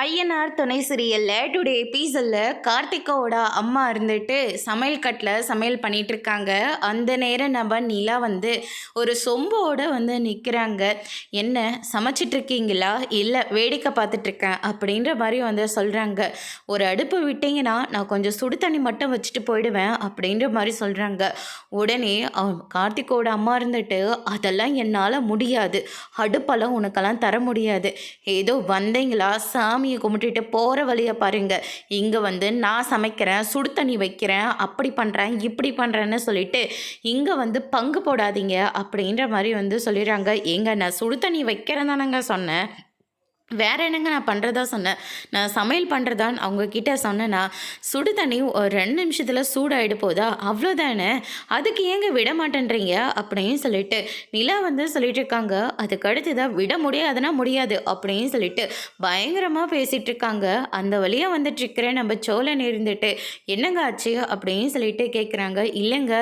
ஐயனார் துணை சீரியல்ல டுடே எபிசோடில் கார்த்திகாவோட அம்மா இருந்துட்டு சமையல் கட்டில் சமையல் பண்ணிட்டு இருக்காங்க. அந்த நேரம் நம்ம நிலா ஒரு சொம்போட நிற்கிறாங்க. என்ன சமைச்சிட்டு இருக்கீங்களா? இல்லை வேடிக்கை பார்த்துட்ருக்கேன் அப்படின்ற மாதிரி சொல்கிறாங்க. ஒரு அடுப்பு விட்டீங்கன்னா நான் கொஞ்சம் சுடு தண்ணி மட்டும் வச்சுட்டு போயிடுவேன் அப்படின்ற மாதிரி சொல்கிறாங்க. உடனே கார்த்திகோட அம்மா இருந்துட்டு அதெல்லாம் என்னால் முடியாது, அடுப்பெல்லாம் உனக்கெல்லாம் தர முடியாது, ஏதோ வந்தீங்களா சாமியை கும்பிட்டுட்டு போகிற வழியை பாருங்க, இங்கே நான் சமைக்கிறேன், சுடு தண்ணி வைக்கிறேன், அப்படி பண்ணுறேன் இப்படி பண்ணுறேன்னு சொல்லிட்டு இங்கே பங்கு போடாதீங்க அப்படின்ற மாதிரி சொல்லிடுறாங்க. ஏங்க நான் சுடு தண்ணி வைக்கிறேன் தானேங்க சொன்னேன், வேற என்னங்க நான் பண்ணுறதா சொன்னேன், நான் சமையல் பண்ணுறதான்னு அவங்கக்கிட்ட சொன்னேன்னா சுடு தண்ணி ஒரு 2 நிமிஷத்தில் சூடாகிடு போதா, அவ்வளோதானே, அதுக்கு ஏங்க விட மாட்டேன்றீங்க அப்படின்னு சொல்லிட்டு நிலா சொல்லிட்டு இருக்காங்க. அதுக்கு அடுத்து தான் விட முடியாதுன்னா முடியாது அப்படின்னு சொல்லிட்டு பயங்கரமாக பேசிகிட்டு இருக்காங்க. அந்த வழியாக வந்துட்டுருக்கிறேன் நம்ம சோழன் இருந்துட்டு என்னங்க ஆச்சு அப்படின்னு சொல்லிட்டு கேட்குறாங்க. இல்லைங்க,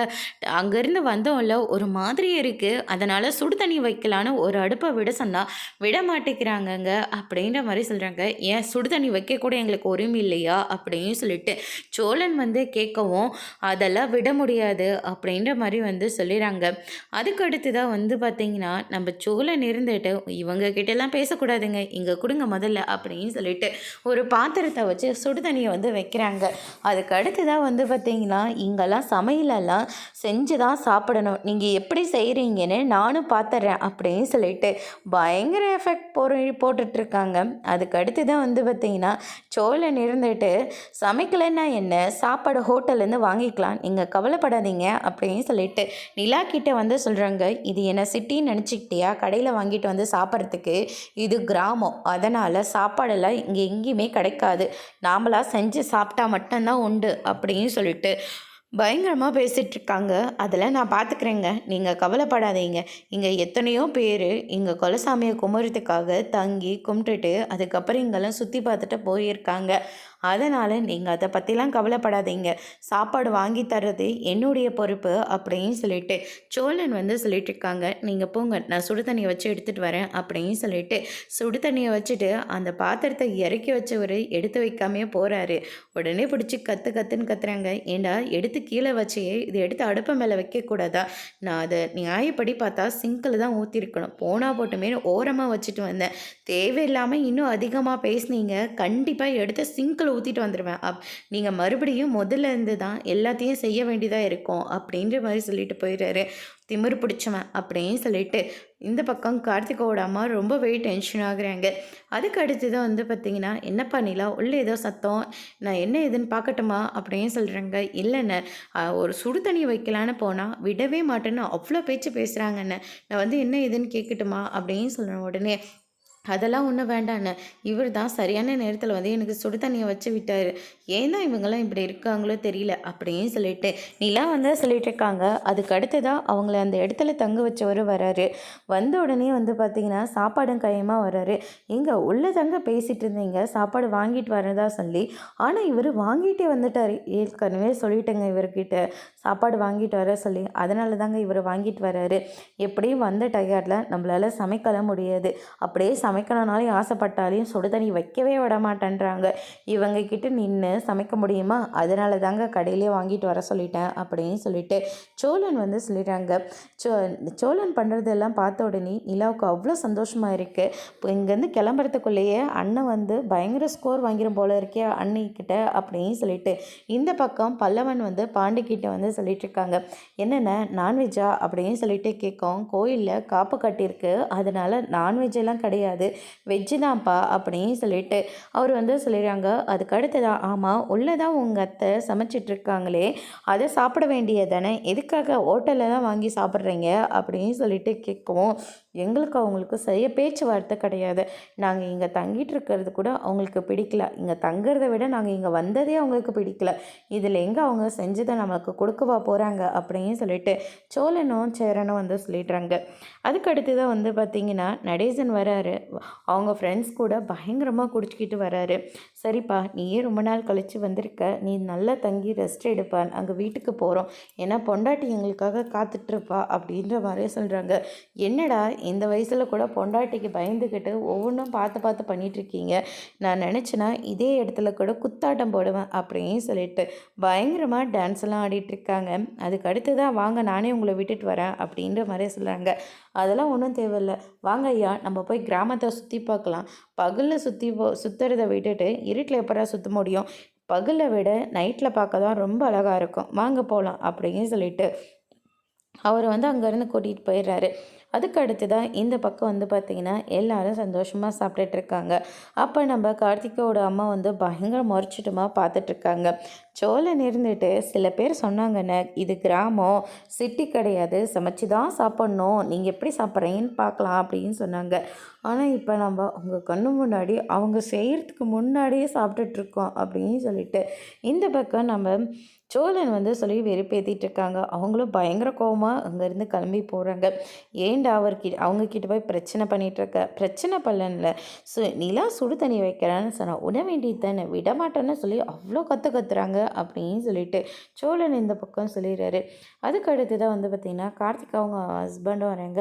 அங்கேருந்து வந்தோம்ல ஒரு மாதிரி இருக்குது, அதனால் சுடு தண்ணி வைக்கலான்னு ஒரு அடுப்பை விட சொன்னால் விட மாட்டேங்கிறாங்கங்க அப்படின்ற மாதிரி சொல்கிறாங்க. ஏன் சுடு தண்ணி வைக்க கூட எங்களுக்கு உரிமை இல்லையா அப்படின்னு சொல்லிட்டு சோழன் கேட்கவும் அதெல்லாம் விட முடியாது அப்படின்ற மாதிரி சொல்லிடுறாங்க. அதுக்கு அடுத்து தான் பார்த்திங்கன்னா நம்ம சோழன் இருந்துட்டு இவங்க கிட்டலாம் பேசக்கூடாதுங்க, இங்கே கொடுங்க முதல்ல அப்படின்னு சொல்லிட்டு ஒரு பாத்திரத்தை வச்சு சுடு தண்ணியை வைக்கிறாங்க. அதுக்கு அடுத்து தான் பார்த்திங்கன்னா இங்கெல்லாம் சமையலெல்லாம் செஞ்சு தான் சாப்பிடணும், நீங்கள் எப்படி செய்கிறீங்கன்னு நானும் பார்த்துட்றேன் அப்படின்னு சொல்லிட்டு பயங்கர எஃபெக்ட் போட்டுட்ருக்காங்க. அதுக்கு அடுத்து தான் பார்த்திங்கன்னா சோழன் இருந்துட்டு சமைக்கலைன்னா என்ன, சாப்பாடு ஹோட்டல்லேருந்து வாங்கிக்கலாம், நீங்கள் கவலைப்படாதீங்க அப்படின்னு சொல்லிட்டு நிலா கிட்ட சொல்கிறாங்க. இது என்ன சிட்டின்னு நினச்சிக்கிட்டியா, கடையில் வாங்கிட்டு சாப்பிட்றதுக்கு, இது கிராமம், அதனால் சாப்பாடெல்லாம் இங்கே எங்கேயுமே கிடைக்காது, நாமளாக செஞ்சு சாப்பிட்டா மட்டும்தான் உண்டு அப்படின்னு சொல்லிட்டு பயங்கரமாக பேசிகிட்ருக்காங்க. அதெல்லாம் நான் பார்த்துக்கிறேங்க, நீங்கள் கவலைப்படாதீங்க, இங்கே எத்தனையோ பேர் இங்கே குலசாமியை கும்பிட்றதுக்காக தங்கி கும்பிட்டுட்டு அதுக்கப்புறம் இங்கெல்லாம் சுற்றி பார்த்துட்டு போயிருக்காங்க, அதனால் நீங்கள் அதை பற்றிலாம் கவலைப்படாதீங்க, சாப்பாடு வாங்கி தர்றது என்னுடைய பொறுப்பு அப்படின்னு சொல்லிட்டு சோழன் சொல்லிட்டு இருக்காங்க. நீங்கள் போங்க, நான் சுடு தண்ணியை வச்சு எடுத்துகிட்டு வரேன் அப்படின்னு சொல்லிட்டு சுடு தண்ணியை வச்சுட்டு அந்த பாத்திரத்தை இறக்கி வச்சவர் எடுத்து வைக்காமே போகிறாரு. உடனே பிடிச்சி கத்துன்னு கத்துறாங்க. ஏண்டா எடுத்து கீழே வச்சே, இது எடுத்து அடுப்பு மேலே வைக்கக்கூடாதா, நான் அதை நியாயப்படி பார்த்தா சிங்கில் தான் ஊற்றிருக்கணும், போனால் போட்டுமே ஓரமாக வச்சுட்டு வந்தேன், தேவையில்லாமல் இன்னும் அதிகமாக பேசுனீங்க, கண்டிப்பாக எடுத்து சிங்கில் ஊற்றிட்டு வந்துடுவேன், நீங்கள் மறுபடியும் முதல்ல இருந்து தான் எல்லாத்தையும் செய்ய வேண்டியதாக இருக்கும் அப்படின்ற மாதிரி சொல்லிட்டு போயிடுறாரு. திமிரு பிடிச்சவன் அப்படின்னு சொல்லிட்டு இந்த பக்கம் கார்த்திகாவோட அம்மா ரொம்பவே டென்ஷன் ஆகுறாங்க. அதுக்கு அடுத்து தான் பார்த்திங்கன்னா என்னப்பா நிலா உள்ளே ஏதோ சத்தம், நான் என்ன ஏதுன்னு பார்க்கட்டுமா அப்படின்னு சொல்கிறாங்க. இல்லைண்ணே, ஒரு சுடு தண்ணி வைக்கலான்னு போனால் விடவே மாட்டேன்னு அவ்வளோ பேச்சு பேசுகிறாங்கண்ணே, நான் என்ன ஏதுன்னு கேட்கட்டுமா அப்படின்னு சொல்கிறேன். உடனே அதெல்லாம் ஒன்றும் வேண்டாண்ணே, இவர் தான் சரியான நேரத்தில் எனக்கு சுடு தண்ணியை வச்சு விட்டார், ஏன் தான் இவங்கெல்லாம் இப்படி இருக்காங்களோ தெரியல அப்படின்னு சொல்லிட்டு நிலா சொல்லிட்டு இருக்காங்க. அதுக்கு அடுத்து தான் அவங்கள அந்த இடத்துல தங்க வச்சவர் வராரு. வந்த உடனே பார்த்திங்கன்னா சாப்பாடும் கையமாக வராரு. எங்கே உள்ளே தங்க பேசிகிட்டு இருந்தீங்க, சாப்பாடு வாங்கிட்டு வரதா சொல்லி, ஆனால் இவர் வாங்கிட்டே வந்துட்டார், ஏற்கனவே சொல்லிட்டேங்க இவர்கிட்ட சாப்பாடு வாங்கிட்டு வர சொல்லி, அதனால தாங்க இவர் வாங்கிட்டு வராரு, எப்படியும் வந்த டயர்டில் நம்மளால் சமைக்கலாம் முடியாது, அப்படியே சமைக்கணும்னாலும் ஆசைப்பட்டாலையும் சுடு தண்ணி வைக்கவே விட மாட்டேன்றாங்க, இவங்க கிட்ட நின்று சமைக்க முடியுமா, அதனால தாங்க கடையிலே வாங்கிட்டு வர சொல்லிட்டேன் அப்படின்னு சொல்லிட்டு சோழன் சொல்லிடுறாங்க. சோழன் பண்ணுறதெல்லாம் பார்த்த உடனே நிலாவுக்கு அவ்வளோ சந்தோஷமாக இருக்குது. இப்போ இங்கேருந்து கிளம்புறதுக்குள்ளேயே அண்ணன் பயங்கர ஸ்கோர் வாங்கிடும் போல இருக்கே அண்ணிக்கிட்ட அப்படின்னு சொல்லிட்டு இந்த பக்கம் பல்லவன் பாண்டிக்கிட்ட சொல்லிட்டு இருக்காங்க. என்னென்ன நான்வெஜ்ஜா அப்படின்னு சொல்லிட்டு கேட்கும். கோயிலில் காப்பு கட்டியிருக்கு, அதனால் நான்வெஜ் எல்லாம் கிடையாது, வெஜ்ஜு தான்ப்பா அப்படின்னு சொல்லிட்டு அவர் சொல்லிடுறாங்க. அதுக்கு அடுத்ததான், ஆமாம் உள்ளே தான் உங்கள் அத்தை சமைச்சிட்ருக்காங்களே, அதை சாப்பிட வேண்டியது தானே, எதுக்காக ஹோட்டலில் தான் வாங்கி சாப்பிட்றீங்க அப்படின்னு சொல்லிட்டு கேட்கவும், எங்களுக்கு அவங்களுக்கு செய்ய பேச்சுவார்த்தை கிடையாது, நாங்கள் இங்கே தங்கிட்டு இருக்கிறது கூட அவங்களுக்கு பிடிக்கல, இங்கே தங்குறத விட நாங்கள் இங்கே வந்ததே அவங்களுக்கு பிடிக்கல, இதில் எங்கே அவங்க செஞ்சதை நம்மளுக்கு கொடுக்கவா போகிறாங்க அப்படின்னு சொல்லிட்டு சோழனும் சேரனும் சொல்லிடுறாங்க. அதுக்கடுத்து தான் பார்த்திங்கன்னா நடேசன் வராரு. அவங்க ஃப்ரெண்ட்ஸ் கூட பயங்கரமாக குடிச்சிக்கிட்டு வராரு. சரிப்பா, நீயே ரொம்ப நாள் கழித்து வந்திருக்க, நீ நல்லா தங்கி ரெஸ்ட் எடுப்பான், அங்கே வீட்டுக்கு போகிறோம், ஏன்னா பொண்டாட்டி எங்களுக்காக காத்துட்ருப்பா அப்படின்ற மாதிரியே சொல்கிறாங்க. என்னடா இந்த வயசில் கூட பொண்டாட்டிக்கு பயந்துக்கிட்டு ஒவ்வொன்றும் பார்த்து பார்த்து பண்ணிகிட்ருக்கீங்க. நான் நினச்சேன்னா இதே இடத்துல கூட குத்தாட்டம் போடுவேன் அப்படின்னு சொல்லிட்டு பயங்கரமாக டான்ஸ் எல்லாம் ஆடிட்டுருக்காங்க. அதுக்கு அடுத்து தான் வாங்க நானே உங்களை விட்டுட்டு வரேன் அப்படின்ற மாதிரி சொல்கிறாங்க. அதெல்லாம் ஒன்றும் தேவையில்ல, வாங்க ஐயா நம்ம போய் கிராமத்தை சுற்றி பார்க்கலாம். பகலில் சுற்றுறதை விட்டுட்டு இருட்டில் எப்படா சுற்ற முடியும்? பகலை விட நைட்டில் பார்க்க தான் ரொம்ப அழகாக இருக்கும், வாங்க போகலாம் அப்படின்னு சொல்லிட்டு அவர் அங்கேருந்து கூட்டிகிட்டு போயிடுறாரு. அதுக்கு அடுத்து தான் இந்த பக்கம் பார்த்திங்கன்னா எல்லாரும் சந்தோஷமாக சாப்பிட்டுட்ருக்காங்க. அப்போ நம்ம கார்த்திகோட அம்மா பயங்கர முறைச்சிட்டுமா பார்த்துட்ருக்காங்க. சோழன் இருந்துட்டு சில பேர் சொன்னாங்கண்ணே, இது கிராமம், சிட்டி கிடையாது, சமைச்சு தான் சாப்பிட்ணும், நீங்கள் எப்படி சாப்பிட்றீங்கன்னு பார்க்கலாம் அப்படின்னு சொன்னாங்க. ஆனால் இப்போ நம்ம அவங்க கண்ணு முன்னாடி அவங்க செய்கிறதுக்கு முன்னாடியே சாப்பிட்டுட்ருக்கோம் அப்படின்னு சொல்லிட்டு இந்த பக்கம் நம்ம சோழன் சொல்லி வெறுப்பேற்றிட்டு இருக்காங்க. அவங்களும் பயங்கர கோவமாக அங்கேருந்து கிளம்பி போகிறாங்க. ஏன்டா அவங்கக்கிட்ட போய் பிரச்சனை பண்ணிகிட்ருக்க? பிரச்சனை பண்ணல, நிலா சுடு தண்ணி வைக்கிறான்னு சொன்னால் உட வேண்டியது தானே, விடமாட்டேன்னு சொல்லி அவ்வளோ கத்துறாங்க அப்படின்னு சொல்லிட்டு சோழன் இந்த பக்கம் சொல்லிடுறாரு. அதுக்கு அடுத்து தான் பார்த்திங்கன்னா கார்த்திகா அவங்க ஹஸ்பண்டும் வராங்க.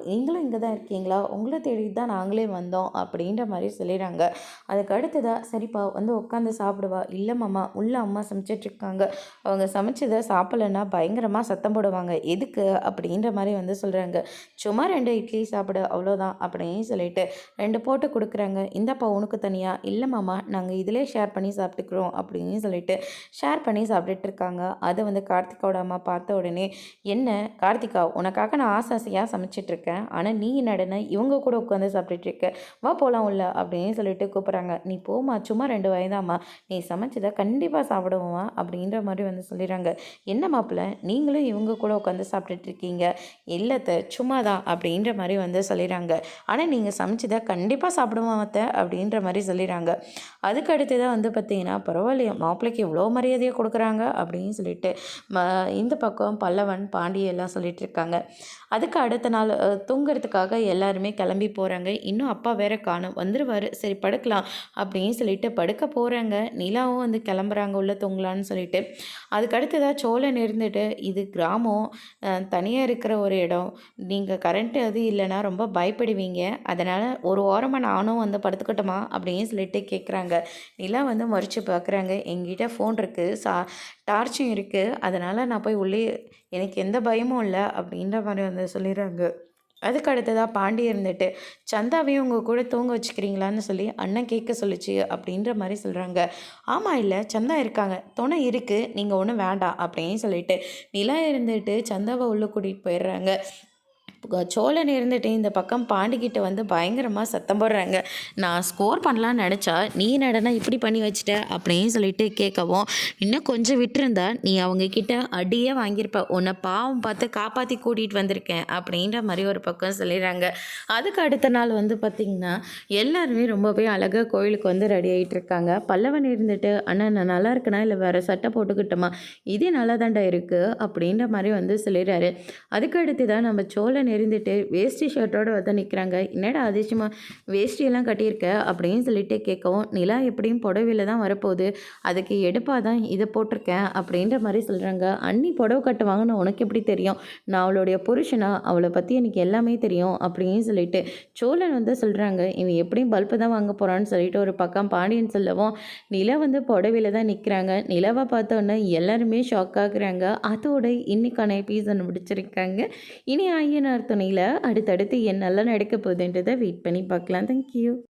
நீங்களும் இங்கே தான் இருக்கீங்களா, உங்களை தேடி தான் நாங்களே வந்தோம் அப்படின்ற மாதிரி சொல்லிடுறாங்க. அதுக்கு அடுத்ததாக சரிப்பா உட்காந்து சாப்பிடுவா. இல்லை மாமா, உள்ள அம்மா சமைச்சிட்ருக்காங்க, அவங்க சமைச்சதை சாப்பிடலைன்னா பயங்கரமாக சத்தம் போடுவாங்க, எதுக்கு அப்படின்ற மாதிரி சொல்கிறாங்க. சும்மா 2 இட்லி சாப்பிடு அவ்வளோதான் அப்படின்னு சொல்லிட்டு 2 போட்டு கொடுக்குறாங்க. இந்தப்பா உனக்கு தனியாக? இல்லை மாமா, நாங்கள் இதிலே ஷேர் பண்ணி சாப்பிட்டுக்கிறோம் அப்படின்னு சொல்லிட்டு ஷேர் பண்ணி சாப்பிட்டுட்டு இருக்காங்க. அதை கார்த்திகாவோட அம்மா பார்த்த உடனே, என்ன கார்த்திகா, உனக்காக நான் ஆசையாக சமைச்சிட்ருக்கேன், ஆனால் நீ என்னடனா இவங்க கூட உட்காந்து சாப்பிட்டுட்ருக்க, வா போகலாம் உள்ள அப்படின்னு சொல்லிட்டு கூப்பிட்றாங்க. நீ போமா, சும்மா 2 வயதாம்மா, நீ சமைச்சதை கண்டிப்பாக சாப்பிடுவோமா அப்படின்னு மாதிரி சொல்லிடுறாங்க. என்ன மாப்பிள்ள, நீங்களும் இவங்க கூட உட்காந்து சாப்பிட்டுட்ருக்கீங்க? இல்லைத்த, சும்மா தான் அப்படின்ற மாதிரி சொல்லிடுறாங்க. ஆனால் நீங்கள் சமைச்சதை கண்டிப்பாக சாப்பிடுவோம் அத்தை அப்படின்ற மாதிரி சொல்லிடுறாங்க. அதுக்கு அடுத்து தான் பார்த்தீங்கன்னா பரவாயில்லையா, மாப்பிள்ளைக்கு இவ்வளோ மரியாதையை கொடுக்குறாங்க அப்படின்னு சொல்லிட்டு இந்த பக்கம் பல்லவன் பாண்டி எல்லாம் சொல்லிட்டு இருக்காங்க. அதுக்கு அடுத்த நாள் தூங்குறதுக்காக எல்லாருமே கிளம்பி போகிறாங்க. இன்னும் அப்பா வேற காணும், வந்துடுவார், சரி படுக்கலாம் அப்படின்னு சொல்லிட்டு படுக்க போகிறாங்க. நிலாவும் கிளம்புறாங்க உள்ள தூங்கலான்னு சொல்லிட்டு. அதுக்கடுத்து தான் சோழன் இருந்துட்டு, இது கிராமம், தனியாக இருக்கிற ஒரு இடம், நீங்கள் கரண்ட்டு அது இல்லைன்னா ரொம்ப பயப்படுவீங்க, அதனால் ஒரு ஓரமாக நானும் படுத்துக்கட்டுமா அப்படின்னு சொல்லிட்டு கேட்குறாங்க. நிலா முறைச்சி பார்க்குறாங்க. எங்கிட்ட ஃபோன் இருக்குது, டார்ச்சும் இருக்குது, அதனால் நான் போய் உள்ளே, எனக்கு எந்த பயமும் இல்லை அப்படின்ற மாதிரி சொல்லிடுறாங்க. அதுக்கு அடுத்ததாக பாண்டி இருந்துட்டு, சந்தாவையும் உங்கள் கூட தூங்க வச்சுக்கிறீங்களான்னு சொல்லி அண்ணன் கேட்க சொல்லிச்சு அப்படின்ற மாதிரி சொல்கிறாங்க. ஆமாம், இல்லை சந்தா இருக்காங்க, துணை இருக்குது, நீங்கள் ஒன்றும் வேண்டாம் அப்படின்னு சொல்லிட்டு நிலா இருந்துட்டு சந்தாவை உள்ளே கூட்டிகிட்டு போயிடுறாங்க. சோழன் இருந்துட்டு இந்த பக்கம் பாண்டிக்கிட்ட பயங்கரமாக சத்தம் போடுறாங்க. நான் ஸ்கோர் பண்ணலான்னு நினச்சா நீ நடனா இப்படி பண்ணி வச்சிட்ட அப்படின்னு சொல்லிட்டு கேட்கவும், இன்னும் கொஞ்சம் விட்டுருந்தா நீ அவங்கக்கிட்ட அடியே வாங்கியிருப்ப, உன்னை பாவம் பார்த்து காப்பாற்றி கூட்டிகிட்டு வந்திருக்கேன் அப்படின்ற மாதிரி ஒரு பக்கம் சொல்லிடுறாங்க. அதுக்கு அடுத்த நாள் பார்த்திங்கன்னா எல்லாருமே ரொம்பவே அழகாக கோயிலுக்கு ரெடி ஆகிட்டு இருக்காங்க. பல்லவன் இருந்துட்டு, அண்ணா நான் நல்லா இருக்குன்னா இல்லை வேறு சட்டை போட்டுக்கிட்டோமா, இதே நல்லா தாண்டா இருக்குது அப்படின்ற மாதிரி சொல்லிடுறாரு. அதுக்கு அடுத்து தான் நம்ம சோழன் இருந்துட்டு வேஷ்டி ஷர்ட்டோடு நிற்கிறாங்க. என்னடா அதிசயமாக வேஷ்டியெல்லாம் கட்டியிருக்க அப்படின்னு சொல்லிட்டு கேட்கவும், நிலா எப்படியும் புடவையில் தான் வரப்போகுது, அதுக்கு எடுப்பாக தான் இதை போட்டிருக்கேன் அப்படின்ற மாதிரி சொல்கிறாங்க. அண்ணி புடவை கட்டுவாங்கன்னு உனக்கு எப்படி தெரியும்? நான் அவளுடைய புருஷனா, அவளை பற்றி எனக்கு எல்லாமே தெரியும் அப்படின்னு சொல்லிட்டு சோழன் சொல்கிறாங்க. இவன் எப்படியும் பல்பு தான் வாங்க போகிறான்னு சொல்லிட்டு ஒரு பக்கம் பாண்டியன் சொல்லவும், நிலா புடவையில் தான் நிற்கிறாங்க. நிலாவை பார்த்தோன்னே எல்லாருமே ஷாக் ஆகுறாங்க. அதோட இன்னைக்கான எபிசோட் முடிச்சிருக்காங்க. இனி ஐயனார் துணையில் அடுத்தடுத்து என்னெல்லாம் நடக்க போகுதுன்றதை வெயிட் பண்ணி பார்க்கலாம். தேங்க்யூ.